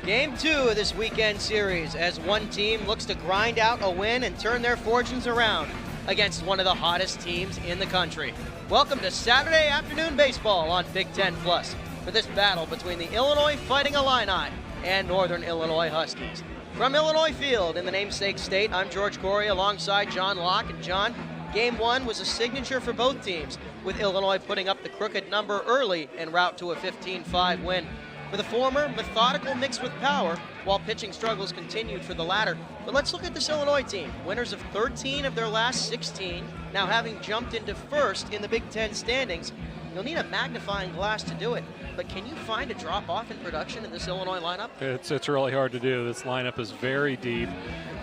Game 2 of this weekend series as one team looks to grind out a win and turn their fortunes around against one of the hottest teams in the country. Welcome to Saturday afternoon baseball on Big Ten Plus for this battle between the Illinois Fighting Illini and Northern Illinois Huskies. From Illinois Field in the namesake state, I'm George Corey alongside John Locke. And John, Game 1 was a signature for both teams, with Illinois putting up the crooked number early en route to a 15-5 win. For the former, methodical mixed with power, while pitching struggles continued for the latter. But let's look at this Illinois team. Winners of 13 of their last 16, now having jumped into first in the Big Ten standings. You'll need a magnifying glass to do it, but can you find a drop-off in production in this Illinois lineup? It's really hard to do. This lineup is very deep,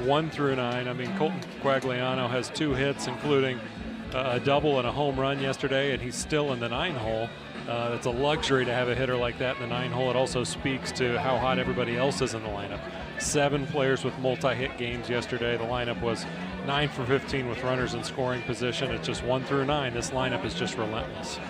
1 through 9. I mean, Colton Quagliano has 2 hits, including a double and a home run yesterday, and he's still in the 9 hole. It's a luxury to have a hitter like that in the 9 hole. It also speaks to how hot everybody else is in the lineup. 7 players with multi-hit games yesterday. The lineup was 9 for 15 with runners in scoring position. It's just 1 through 9. This lineup is just relentless.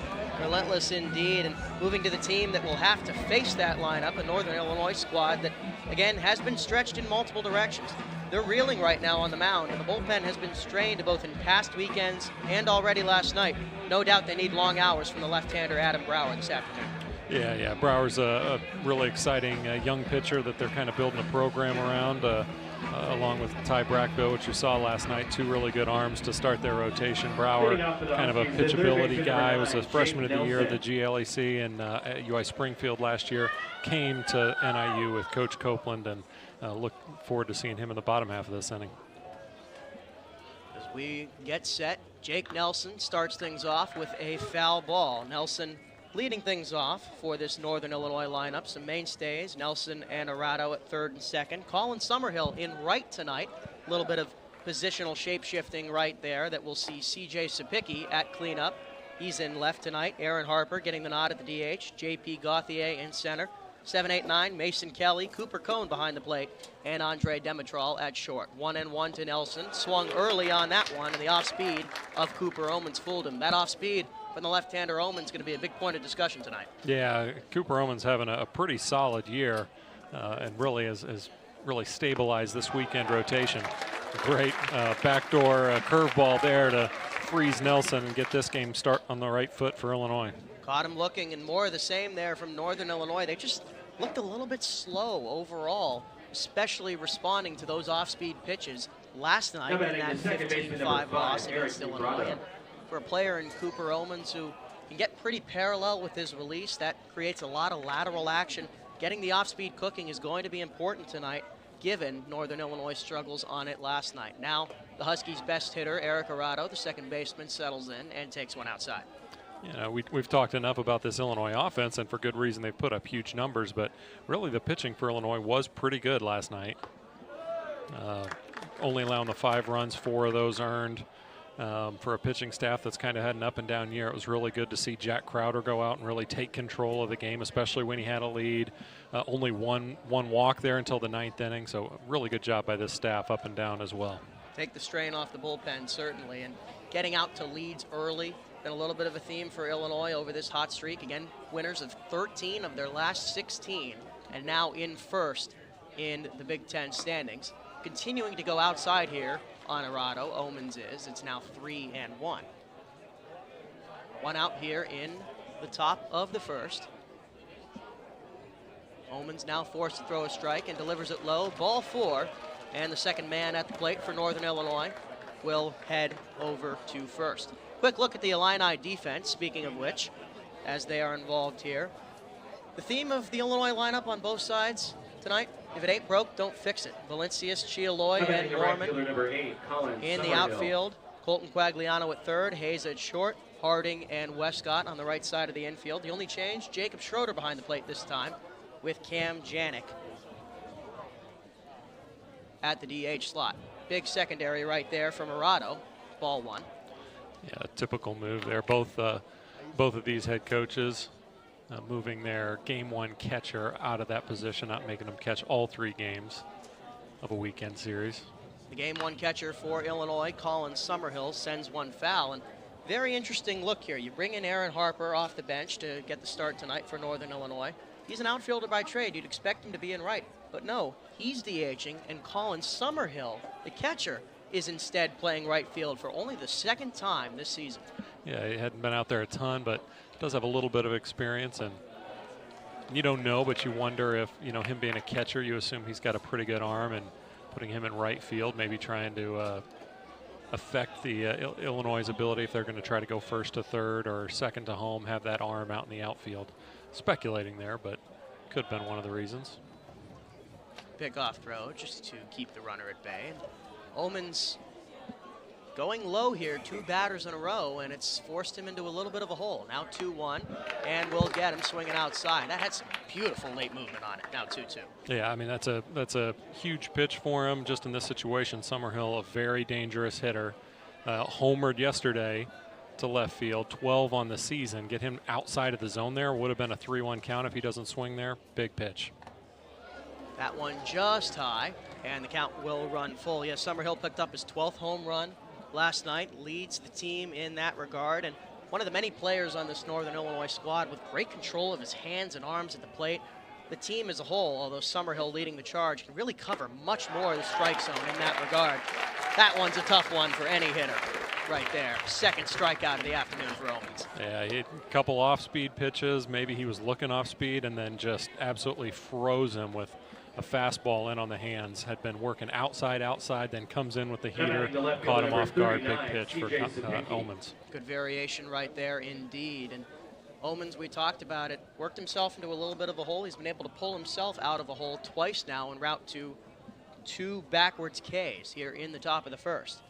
Relentless indeed. And moving to the team that will have to face that lineup, a Northern Illinois squad that, again, has been stretched in multiple directions. They're reeling right now on the mound, and the bullpen has been strained both in past weekends and already last night. No doubt they need long hours from the left-hander Adam Brower this afternoon. Yeah. Brower's a really exciting young pitcher that they're kind of building a program around, along with Ty Brackbill, which you saw last night. 2 really good arms to start their rotation. Brower, kind of a pitchability guy, was a freshman of the year at the GLEC and at UI Springfield last year. Came to NIU with Coach Copeland, and look forward to seeing him in the bottom half of this inning. As we get set, Jake Nelson starts things off with a foul ball. Nelson leading things off for this Northern Illinois lineup. Some mainstays, Nelson and Arado at third and second. Colin Summerhill in right tonight. A little bit of positional shape-shifting right there that we'll see C.J. Sapicki at cleanup. He's in left tonight. Aaron Harper getting the nod at the DH. J.P. Gauthier in center. 7, 8, 9, Mason Kelly, Cooper Cone behind the plate, and Andre Demetral at short. 1-1 to Nelson. Swung early on that one, and the off-speed of Cooper Omans fooled him. That off-speed from the left-hander Omans going to be a big point of discussion tonight. Yeah, Cooper Omans having a pretty solid year, and really has really stabilized this weekend rotation. A great backdoor curveball there to freeze Nelson and get this game start on the right foot for Illinois. Caught him looking, and more of the same there from Northern Illinois. They just looked a little bit slow overall, especially responding to those off-speed pitches last night in that 15-5 loss against Illinois. And for a player in Cooper Omans who can get pretty parallel with his release, that creates a lot of lateral action. Getting the off-speed cooking is going to be important tonight, given Northern Illinois struggles on it last night. Now, the Huskies' best hitter, Eric Arado, the second baseman, settles in and takes one outside. You know, we've talked enough about this Illinois offense, and for good reason. They've put up huge numbers, but really the pitching for Illinois was pretty good last night. Only allowing the 5 runs, 4 of those earned. For a pitching staff that's kind of had an up and down year, it was really good to see Jack Crowder go out and really take control of the game, especially when he had a lead. Only one walk there until the 9th inning, so really good job by this staff up and down as well. Take the strain off the bullpen, certainly, and getting out to leads early. Been a little bit of a theme for Illinois over this hot streak. Again, winners of 13 of their last 16, and now in first in the Big Ten standings. Continuing to go outside here on Arado, Omans is. It's now 3-1. 1 out here in the top of the first. Omans now forced to throw a strike and delivers it low. Ball 4, and the second man at the plate for Northern Illinois will head over to first. Quick look at the Illini defense, speaking of which, as they are involved here. The theme of the Illinois lineup on both sides tonight, if it ain't broke, don't fix it. Valencius, Chialoy, and Norman in the outfield. Colton Quagliano at third, Hayes at short, Harding and Westcott on the right side of the infield. The only change, Jacob Schroeder behind the plate this time with Cam Janik at the DH slot. Big secondary right there from Arado, ball 1. Yeah, a typical move there. Both of these head coaches moving their Game 1 catcher out of that position, not making them catch all 3 games of a weekend series. The Game 1 catcher for Illinois, Colin Summerhill, sends one foul, and Very interesting look here. You bring in Aaron Harper off the bench to get the start tonight for Northern Illinois. He's an outfielder by trade. You'd expect him to be in right. But no, he's DHing, and Colin Summerhill, the catcher, is instead playing right field for only the second time this season. Yeah, he hadn't been out there a ton, but does have a little bit of experience. And you don't know, but you wonder if, him being a catcher, you assume he's got a pretty good arm, and putting him in right field, maybe trying to affect the Illinois' ability if they're going to try to go first to third or second to home, have that arm out in the outfield. Speculating there, but could have been one of the reasons. Pickoff throw just to keep the runner at bay. And Omens going low here, 2 batters in a row, and it's forced him into a little bit of a hole. Now 2-1, and we'll get him swinging outside. That had some beautiful late movement on it. Now 2-2. Yeah, I mean, that's a huge pitch for him just in this situation. Summerhill, a very dangerous hitter. Homered yesterday to left field, 12 on the season. Get him outside of the zone there. Would have been a 3-1 count if he doesn't swing there. Big pitch. That one just high, and the count will run full. Yes, Summerhill picked up his 12th home run last night, leads the team in that regard, and one of the many players on this Northern Illinois squad with great control of his hands and arms at the plate. The team as a whole, although Summerhill leading the charge, can really cover much more of the strike zone in that regard. That one's a tough one for any hitter right there. Second strikeout of the afternoon for Omens. Yeah, he had a couple off-speed pitches. Maybe he was looking off-speed and then just absolutely froze him with a fastball in on the hands. Had been working outside, then comes in with the heater, caught him off guard. Big pitch for Omens. Good variation right there indeed. And Omens, we talked about it, worked himself into a little bit of a hole. He's been able to pull himself out of a hole twice now en route to 2 backwards Ks here in the top of the first.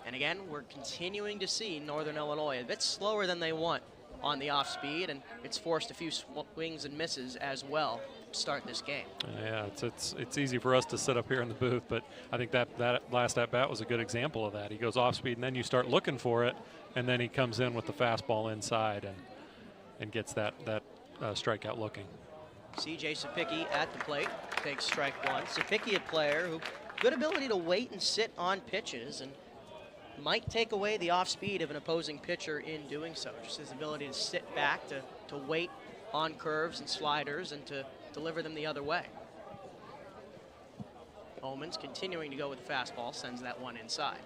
And again, we're continuing to see Northern Illinois a bit slower than they want on the off speed, and it's forced a few swings and misses as well to start this game. Yeah, it's easy for us to sit up here in the booth, but I think that last at bat was a good example of that. He goes off speed, and then you start looking for it, and then he comes in with the fastball inside and gets that strikeout looking. C.J. Sapicki at the plate, takes strike 1. Sapicki, a player who good ability to wait and sit on pitches, and might take away the off speed of an opposing pitcher in doing so. Just his ability to sit back, to wait on curves and sliders, and to deliver them the other way. Omens continuing to go with the fastball, sends that one inside.